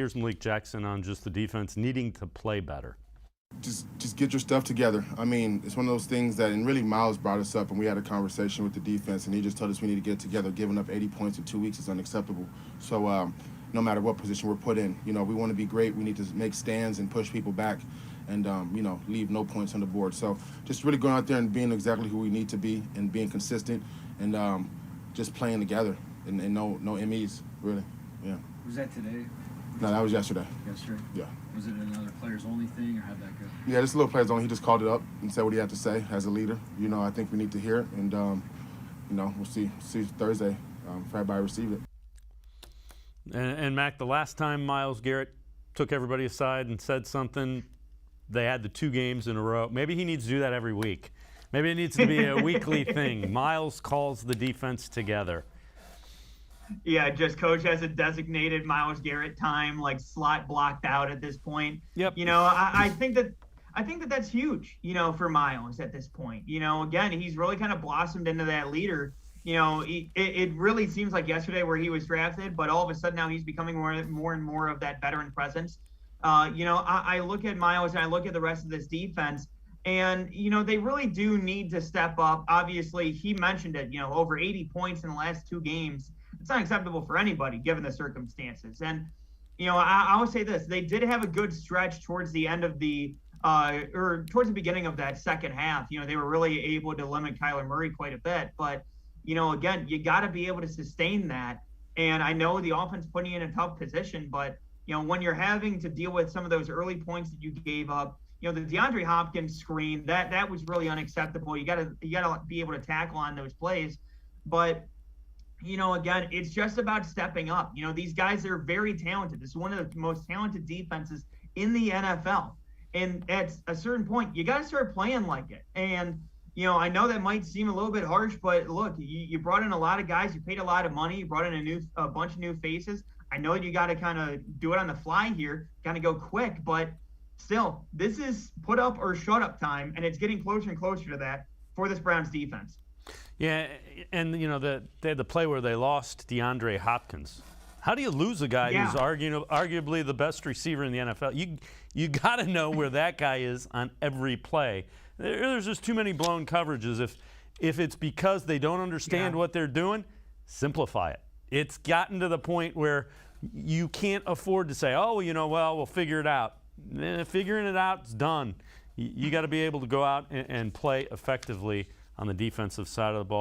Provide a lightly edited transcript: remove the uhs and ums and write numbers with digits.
Here's Malik Jackson on just the defense needing to play better. Just get your stuff together. I mean, it's one of those things that, and really Myles brought us up, and we had a conversation with the defense, and he just told us we need to get it together. Giving up 80 points in 2 weeks is unacceptable. So no matter what position we're put in, we want to be great. We need to make stands and push people back and, leave no points on the board. So just really going out there and being exactly who we need to be and being consistent and just playing together and no MEs, really, yeah. Was that today? No, that was yesterday. Yesterday? Yeah. Was it another players-only thing, or how'd that go? Yeah, just a little players only. He just called it up and said what he had to say as a leader. I think we need to hear it, and we'll see Thursday if everybody receive it. And Mac, the last time Myles Garrett took everybody aside and said something, they had the 2 games in a row. Maybe he needs to do that every week. Maybe it needs to be a weekly thing. Myles calls the defense together. Yeah, just coach has a designated Myles Garrett time, like slot blocked out at this point. Yep. I think that's huge, for Myles at this point. Again, he's really kind of blossomed into that leader. It really seems like yesterday where he was drafted, but all of a sudden now he's becoming more and more of that veteran presence. I look at Myles and I look at the rest of this defense, and, they really do need to step up. Obviously, he mentioned it, over 80 points in the last 2 games. It's not acceptable for anybody given the circumstances. And, I will say this, they did have a good stretch towards the end of or towards the beginning of that second half. They were really able to limit Kyler Murray quite a bit. But, again, you got to be able to sustain that. And I know the offense putting you in a tough position, but, when you're having to deal with some of those early points that you gave up, the DeAndre Hopkins screen, that was really unacceptable. You gotta be able to tackle on those plays. But, again, it's just about stepping up. These guys are very talented. This is one of the most talented defenses in the NFL. And at a certain point, you got to start playing like it. And, I know that might seem a little bit harsh, but look, you brought in a lot of guys. You paid a lot of money. You brought in a bunch of new faces. I know you got to kind of do it on the fly here, kind of go quick, but still, this is put up or shut up time, and it's getting closer and closer to that for this Browns defense. Yeah, and they had the play where they lost DeAndre Hopkins. How do you lose a guy who's arguably the best receiver in the NFL? You got to know where that guy is on every play. There's just too many blown coverages. If it's because they don't understand what they're doing, simplify it. It's gotten to the point where you can't afford to say, oh, we'll figure it out. Figuring it out is done. You got to be able to go out and play effectively on the defensive side of the ball.